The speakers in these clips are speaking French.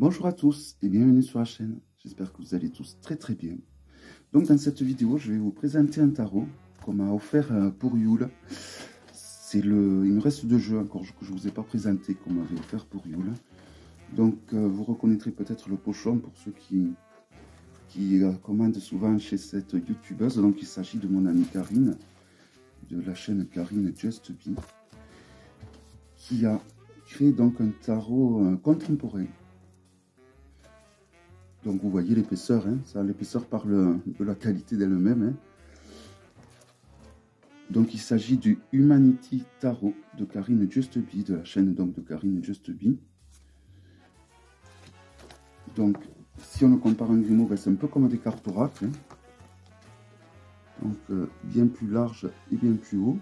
Bonjour à tous et bienvenue sur la chaîne. J'espère que vous allez tous très bien. Donc dans cette vidéo, je vais vous présenter un tarot qu'on m'a offert pour Yule. Il me reste deux jeux encore que je ne vous ai pas présenté qu'on m'avait offert pour Yule. Donc vous reconnaîtrez peut-être le pochon pour ceux qui commandent souvent chez cette youtubeuse. Donc il s'agit de mon amie Karine, de la chaîne Karine Just Be, qui a créé donc un tarot contemporain. Donc vous voyez l'épaisseur, hein, l'épaisseur parle de la qualité d'elle-même. Hein. Donc il s'agit du Humanity Tarot de Karine Just Be, de la chaîne donc de Karine Just Be. Donc si on le compare à un Grimaud, ben, c'est un peu comme des cartes oracles. Hein. Donc bien plus large et bien plus haut.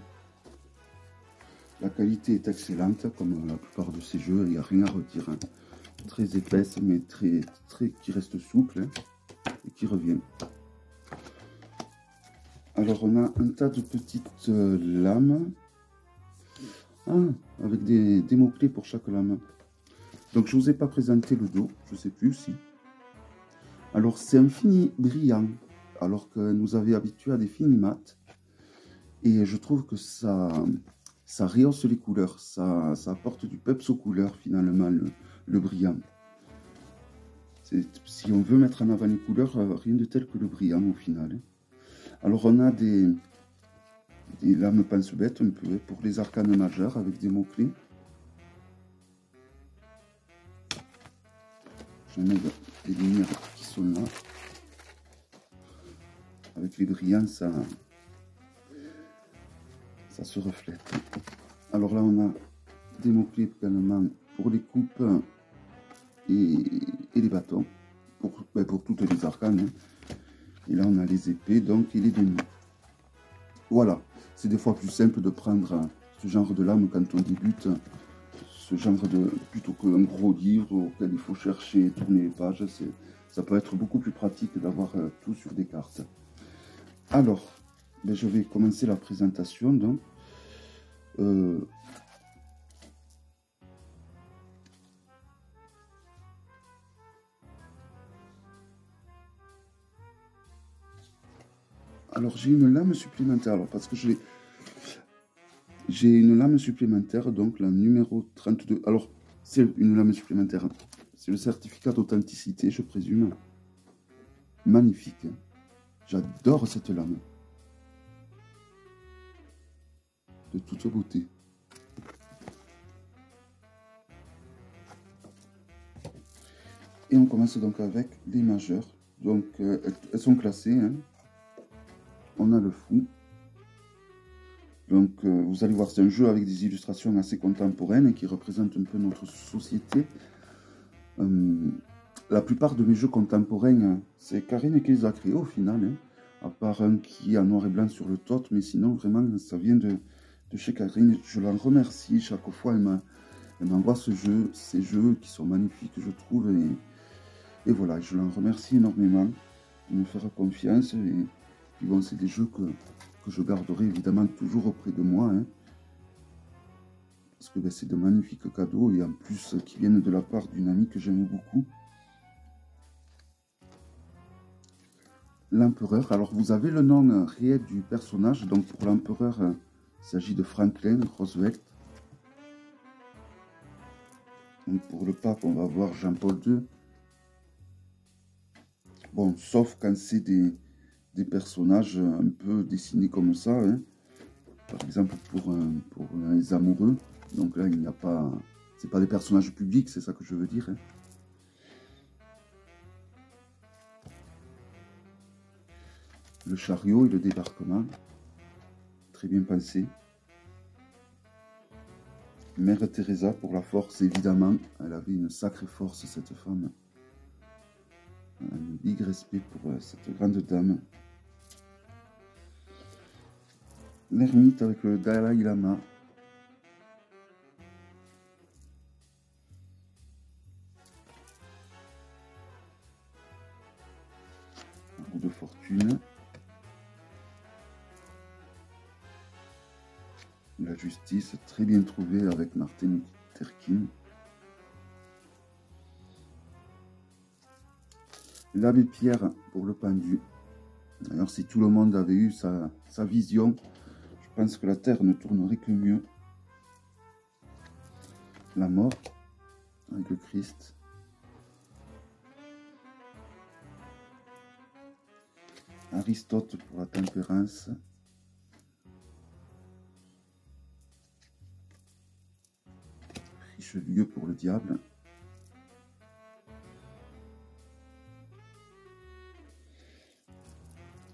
La qualité est excellente, comme la plupart de ces jeux, il n'y a rien à redire. Hein. Très épaisse, mais qui reste souple hein, et qui revient. Alors on a un tas de petites lames avec des mots-clés pour chaque lame. Donc je ne vous ai pas présenté le dos, je ne sais plus si. Alors c'est un fini brillant, alors que nous avions habitué à des finis mat. Et je trouve que ça rehausse les couleurs, ça apporte du peps aux couleurs finalement, le brillant. Si on veut mettre en avant les couleurs, rien de tel que le brillant au final. Hein. Alors on a des lames pince-bêtes un peu pour les arcanes majeurs avec des mots-clés. Je mets des lumières qui sont là. Avec les brillants, ça se reflète. Alors là on a des mots-clés également pour les coupes et les bâtons, pour toutes les arcanes. Hein. Et là on a les épées donc et les deniers. Voilà, c'est des fois plus simple de prendre ce genre de lame quand on débute, ce genre plutôt qu'un gros livre auquel il faut chercher, tourner les pages, ça peut être beaucoup plus pratique d'avoir tout sur des cartes. Alors, ben je vais commencer la présentation donc. Alors j'ai une lame supplémentaire, alors parce que j'ai une lame supplémentaire, donc la numéro 32. Alors c'est une lame supplémentaire, c'est le certificat d'authenticité, je présume. Magnifique, hein. J'adore cette lame. De toute beauté. Et on commence donc avec les majeures. Donc elles sont classées, hein. On a le fou. Donc vous allez voir, c'est un jeu avec des illustrations assez contemporaines qui représentent un peu notre société. La plupart de mes jeux contemporains, c'est Karine qui les a créés au final, hein, à part un qui est en noir et blanc sur le tot, mais sinon vraiment ça vient de chez Karine. Je l'en remercie, chaque fois elle m'envoie ces jeux qui sont magnifiques je trouve, et voilà, je l'en remercie énormément de me faire confiance. Et bon, c'est des jeux que je garderai évidemment toujours auprès de moi, hein, parce que ben, c'est de magnifiques cadeaux et en plus qui viennent de la part d'une amie que j'aime beaucoup. L'empereur, alors vous avez le nom réel du personnage, donc pour l'empereur il s'agit de Franklin Roosevelt. Donc pour le pape on va voir Jean-Paul II. Bon, sauf quand c'est des personnages un peu dessinés comme ça, hein. Par exemple pour les amoureux, donc là il n'y a pas, c'est pas des personnages publics, c'est ça que je veux dire, hein. Le chariot et le débarquement, très bien pensé. Mère Teresa pour la force, évidemment, elle avait une sacrée force cette femme. Un big respect pour cette grande dame. L'ermite avec le Dalai Lama. La roue de fortune. La justice, très bien trouvée avec Martin Luther King. L'abbé Pierre pour le pendu. D'ailleurs, si tout le monde avait eu sa vision, je pense que la Terre ne tournerait que mieux. La mort avec le Christ. Aristote pour la tempérance. Richelieu pour le diable.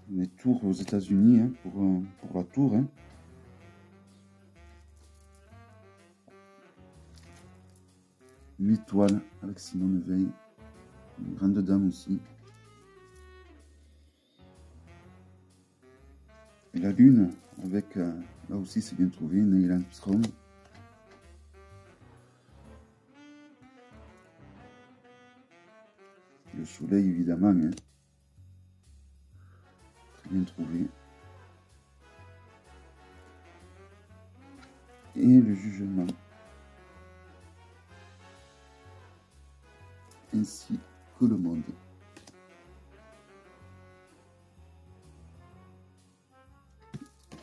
Les tours aux États-Unis hein, pour la tour. Hein. L'étoile avec Simone Veil. Une grande dame aussi. Et la lune avec, là aussi c'est bien trouvé, Neil Armstrong. Le soleil évidemment. Hein. Bien trouvé. Et le jugement. Ainsi que le monde.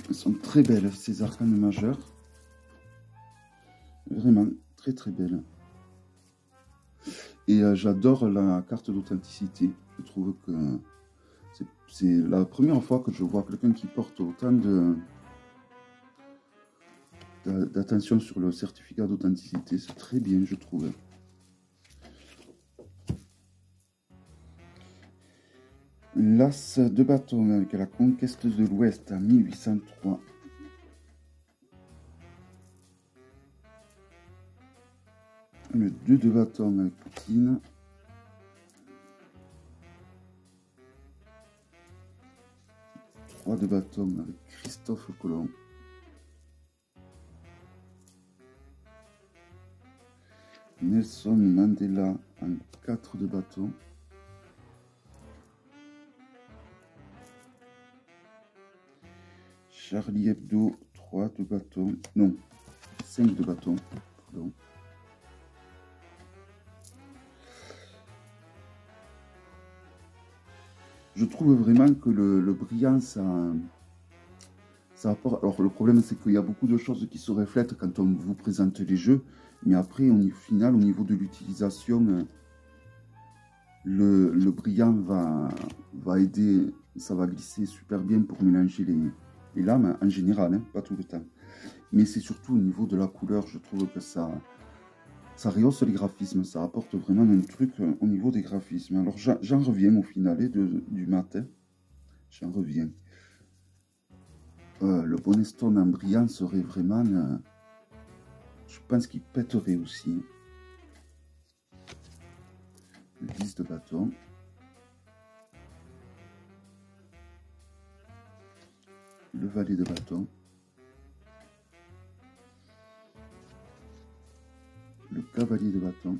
Elles sont très belles ces arcanes majeures. Vraiment très très belles. Et j'adore la carte d'authenticité. Je trouve que c'est la première fois que je vois quelqu'un qui porte autant d'attention sur le certificat d'authenticité. C'est très bien, je trouve. L'As de bâton avec la conquête de l'Ouest à 1803. Le 2 de bâton avec Poutine. De bâton avec Christophe Colomb. Nelson Mandela en 4 de bâton. Charlie Hebdo 3 de bâton. Non, 5 de bâton. Pardon. Je trouve vraiment que le brillant, ça apporte. Alors, le problème, c'est qu'il y a beaucoup de choses qui se reflètent quand on vous présente les jeux. Mais après, au final, au niveau de l'utilisation, le brillant va aider. Ça va glisser super bien pour mélanger les lames, en général, hein, pas tout le temps. Mais c'est surtout au niveau de la couleur, je trouve que ça rehausse les graphismes, ça apporte vraiment un truc au niveau des graphismes. Alors j'en reviens au finale du matin, j'en reviens. Le Bonestone en brillant serait vraiment, je pense qu'il pèterait aussi. Le 10 de bâton. Le valet de bâton. Le cavalier de bâton.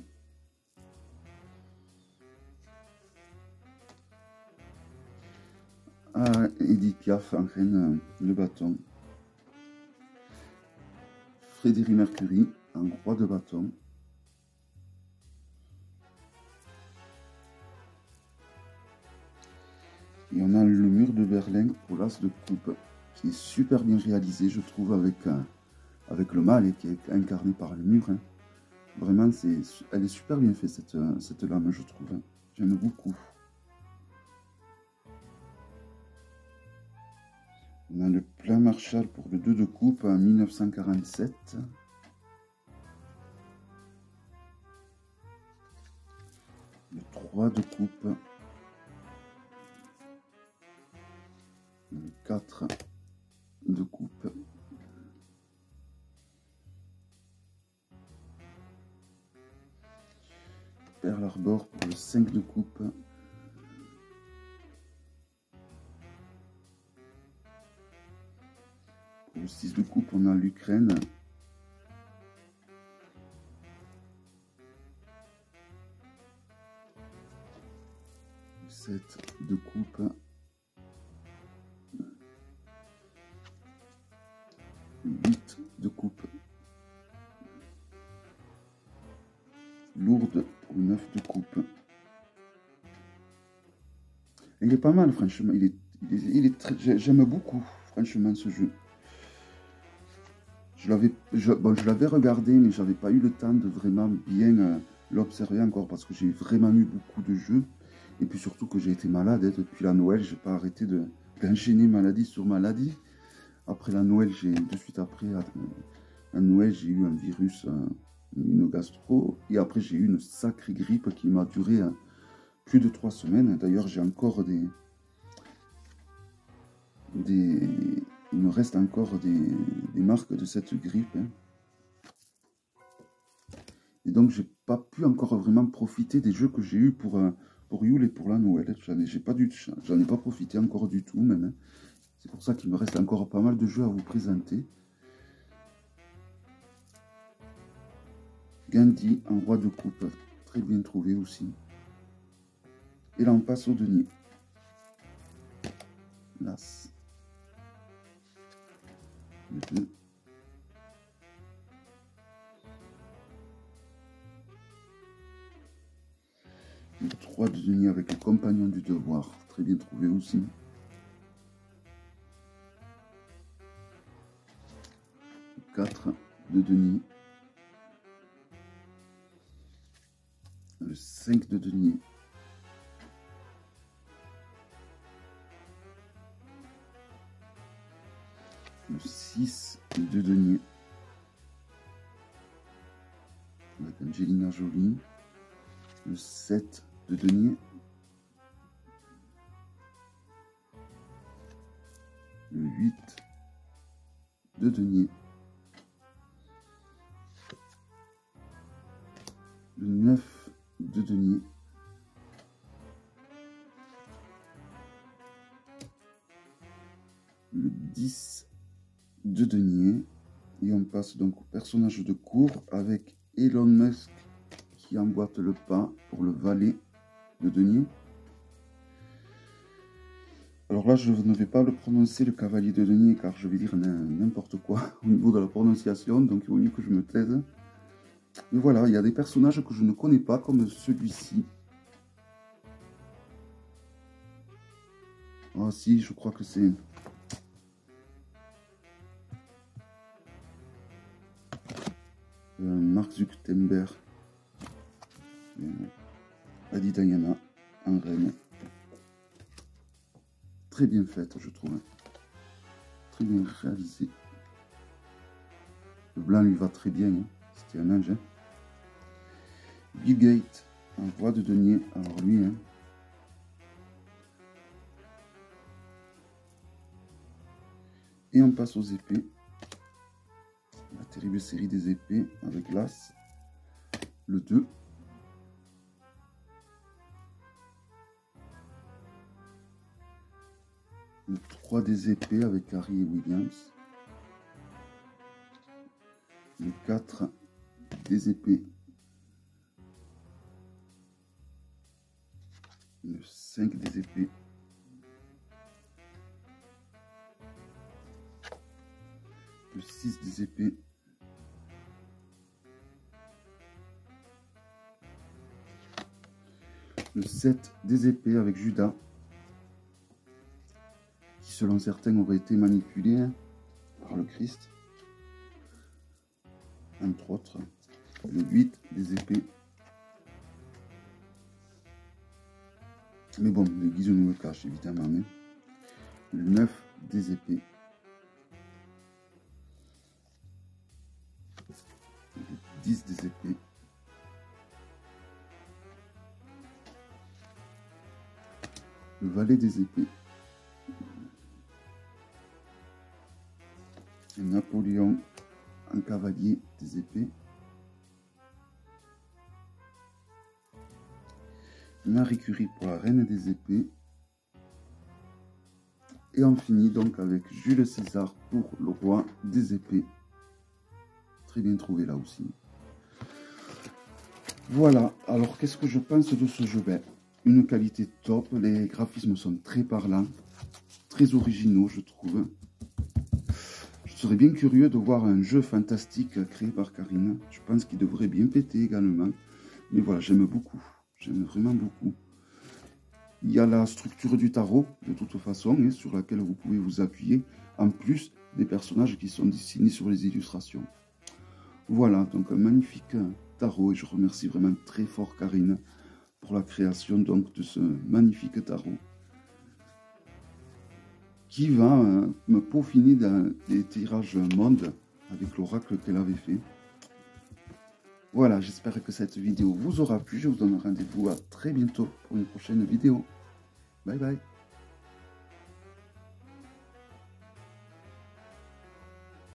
Ah, Edith Piaf en reine le bâton. Frédéric Mercury en roi de bâton. Et on a le mur de Berlin pour l'as de coupe, qui est super bien réalisé, je trouve, avec le mâle qui est incarné par le mur. Hein. Vraiment, elle est super bien faite, cette lame, je trouve. Hein. J'aime beaucoup. On a le plein Marshall pour le 2 de coupe en 1947. Le 3 de coupe. Le 4 de coupe. Pearl Harbor pour le 5 de coupe. Pour le 6 de coupe, on a l'Ukraine. Le 7 de coupe. Le 8 de coupe. Lourde pour le 9 de coupe. Il est pas mal, franchement. J'aime beaucoup, franchement, ce jeu. Je l'avais regardé, mais j'avais pas eu le temps de vraiment bien l'observer encore parce que j'ai vraiment eu beaucoup de jeux. Et puis surtout que j'ai été malade depuis la Noël. J'ai pas arrêté d'enchaîner maladie sur maladie. Après la Noël, de suite après la Noël, j'ai eu un virus, une gastro. Et après, j'ai eu une sacrée grippe qui m'a duré plus de 3 semaines. D'ailleurs, j'ai encore il me reste encore des marques de cette grippe. Hein. Et donc, j'ai pas pu encore vraiment profiter des jeux que j'ai eu pour Yule et pour la Noël. J'en ai pas profité encore du tout, même. Hein. C'est pour ça qu'il me reste encore pas mal de jeux à vous présenter. Gandhi, en roi de coupe. Très bien trouvé aussi. Et là, on passe au denier. L'As. Le 2. Le 3 de denier avec le compagnon du devoir. Très bien trouvé aussi. Le 4 de denier. Le 5 de denier. Le 6 de denier. Avec Angelina Jolie. Le 7 de denier. Le 8 de denier. Le 9 de denier. Le 10 de denier. Et on passe donc au personnage de cour avec Elon Musk qui emboîte le pas pour le valet de denier. Alors là, je ne vais pas le prononcer, le cavalier de denier, car je vais dire n'importe quoi au niveau de la prononciation, donc il vaut mieux que je me taise. Mais voilà, il y a des personnages que je ne connais pas, comme celui-ci. Ah si, je crois que c'est... Mark Zuckerberg. Adi Diana, en reine. Très bien faite, je trouve. Très bien réalisé. Le blanc lui va très bien. Hein. C'était un ange. Hein. Bill Gates, en roi de denier. Alors lui, hein. Et on passe aux épées. La terrible série des épées avec l'As. Le 2. Le 3 des épées avec Harry et Williams. Le 4 des épées. Le 5 des épées. Le 6 des épées. Le 7 des épées avec Judas. Qui selon certains aurait été manipulé hein, par le Christ. Entre autres. Le 8 des épées. Mais bon, l'église nous le cache évidemment. Hein. Le 9 des épées. Le 10 des épées. Le valet des épées. Et Napoléon en cavalier des épées. Marie Curie pour la reine des épées. Et on finit donc avec Jules César pour le roi des épées. Très bien trouvé là aussi. Voilà, alors qu'est-ce que je pense de ce jeu? Ben, une qualité top, les graphismes sont très parlants, très originaux je trouve. Je serais bien curieux de voir un jeu fantastique créé par Karine. Je pense qu'il devrait bien péter également. Mais voilà, j'aime beaucoup. J'aime vraiment beaucoup. Il y a la structure du tarot, de toute façon, et sur laquelle vous pouvez vous appuyer, en plus des personnages qui sont dessinés sur les illustrations. Voilà, donc un magnifique tarot, et je remercie vraiment très fort Karine pour la création donc de ce magnifique tarot qui va me peaufiner dans les tirages monde avec l'oracle qu'elle avait fait. Voilà, j'espère que cette vidéo vous aura plu. Je vous donne rendez-vous à très bientôt pour une prochaine vidéo. Bye bye.